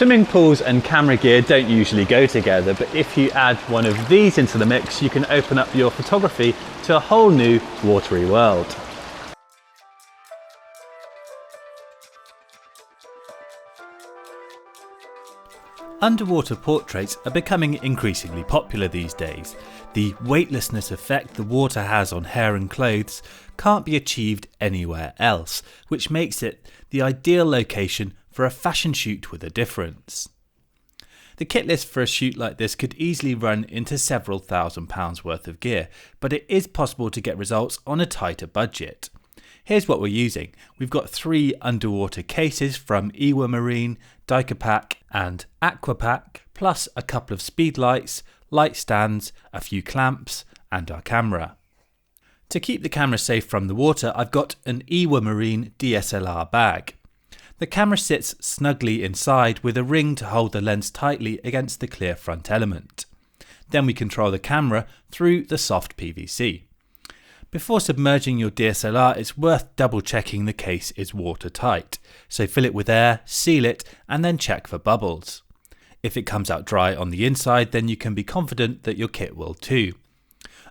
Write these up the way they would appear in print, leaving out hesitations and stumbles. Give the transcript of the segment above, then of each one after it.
Swimming pools and camera gear don't usually go together, but if you add one of these into the mix, you can open up your photography to a whole new watery world. Underwater portraits are becoming increasingly popular these days. The weightlessness effect the water has on hair and clothes can't be achieved anywhere else, which makes it the ideal location for a fashion shoot with a difference. The kit list for a shoot like this could easily run into several £1000s worth of gear, but it is possible to get results on a tighter budget. Here's what we're using. We've got 3 underwater cases from Ewa Marine, Dykapak and Aquapak, plus a couple of Speedlights, light stands, a few clamps and our camera. To keep the camera safe from the water, I've got an Ewa Marine DSLR bag. The camera sits snugly inside with a ring to hold the lens tightly against the clear front element. Then we control the camera through the soft PVC. Before submerging your DSLR, it's worth double checking the case is watertight. So fill it with air, seal it, and then check for bubbles. If it comes out dry on the inside, then you can be confident that your kit will too.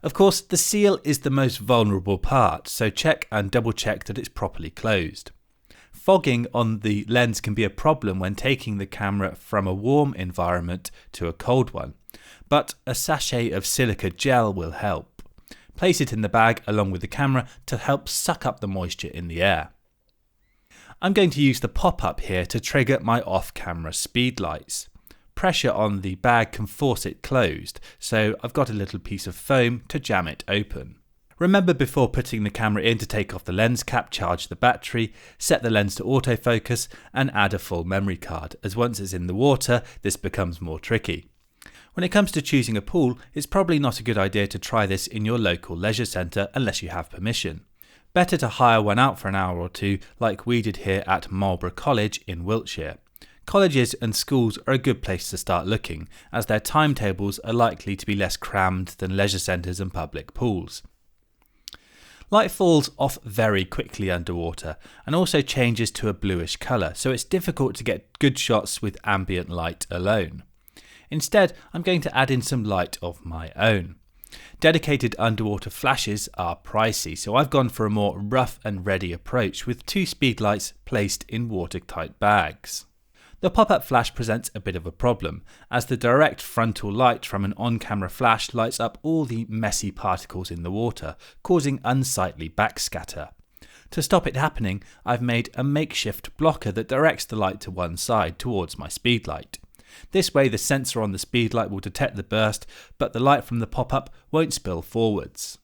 Of course, the seal is the most vulnerable part, so check and double check that it's properly closed. Fogging on the lens can be a problem when taking the camera from a warm environment to a cold one, but a sachet of silica gel will help. Place it in the bag along with the camera to help suck up the moisture in the air. I'm going to use the pop-up here to trigger my off-camera Speedlights. Pressure on the bag can force it closed, so I've got a little piece of foam to jam it open. Remember before putting the camera in to take off the lens cap, charge the battery, set the lens to autofocus and add a full memory card, as once it's in the water this becomes more tricky. When it comes to choosing a pool, it's probably not a good idea to try this in your local leisure centre unless you have permission. Better to hire one out for an hour or two like we did here at Marlborough College in Wiltshire. Colleges and schools are a good place to start looking, as their timetables are likely to be less crammed than leisure centres and public pools. Light falls off very quickly underwater and also changes to a bluish colour, so it's difficult to get good shots with ambient light alone. Instead, I'm going to add in some light of my own. Dedicated underwater flashes are pricey, so I've gone for a more rough and ready approach with 2 Speedlights placed in watertight bags. The pop-up flash presents a bit of a problem, as the direct frontal light from an on-camera flash lights up all the messy particles in the water, causing unsightly backscatter. To stop it happening, I've made a makeshift blocker that directs the light to one side towards my Speedlight. This way the sensor on the Speedlight will detect the burst, but the light from the pop-up won't spill forwards.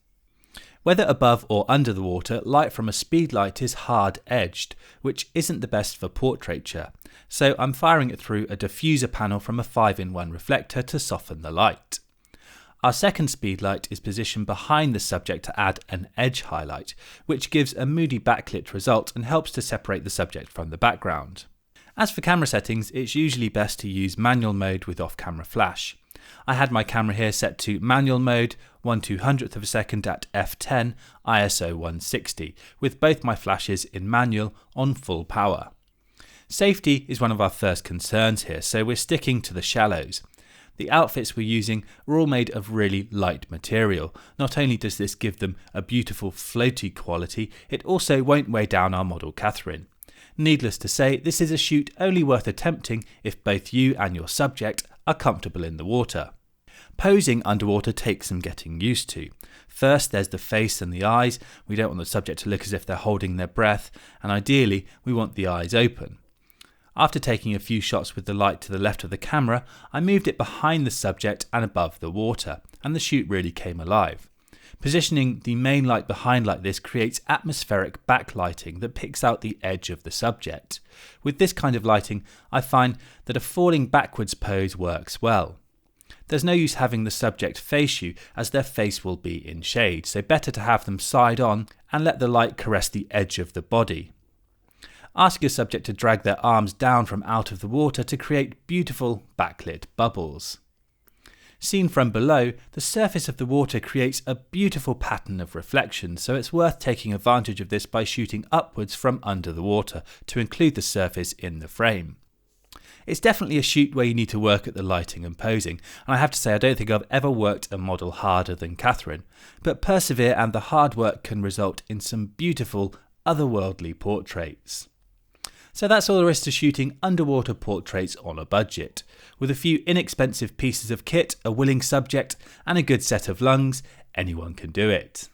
Whether above or under the water, light from a Speedlight is hard-edged, which isn't the best for portraiture, so I'm firing it through a diffuser panel from a 5-in-1 reflector to soften the light. Our second Speedlight is positioned behind the subject to add an edge highlight, which gives a moody backlit result and helps to separate the subject from the background. As for camera settings, it's usually best to use manual mode with off-camera flash. I had my camera here set to manual mode 1/200th of a second at f10 ISO 160, with both my flashes in manual on full power. Safety is one of our first concerns here, so we're sticking to the shallows. The outfits we're using are all made of really light material. Not only does this give them a beautiful floaty quality, it also won't weigh down our model Catherine. Needless to say, this is a shoot only worth attempting if both you and your subject are comfortable in the water. Posing underwater takes some getting used to. First, there's the face and the eyes. We don't want the subject to look as if they're holding their breath, and ideally, we want the eyes open. After taking a few shots with the light to the left of the camera, I moved it behind the subject and above the water, and the shoot really came alive. Positioning the main light behind like this creates atmospheric backlighting that picks out the edge of the subject. With this kind of lighting, I find that a falling backwards pose works well. There's no use having the subject face you, as their face will be in shade, so better to have them side on and let the light caress the edge of the body. Ask your subject to drag their arms down from out of the water to create beautiful backlit bubbles. Seen from below, the surface of the water creates a beautiful pattern of reflection, so it's worth taking advantage of this by shooting upwards from under the water to include the surface in the frame. It's definitely a shoot where you need to work at the lighting and posing, and I have to say I don't think I've ever worked a model harder than Catherine, but persevere and the hard work can result in some beautiful, otherworldly portraits. So that's all there is to shooting underwater portraits on a budget. With a few inexpensive pieces of kit, a willing subject and a good set of lungs, anyone can do it.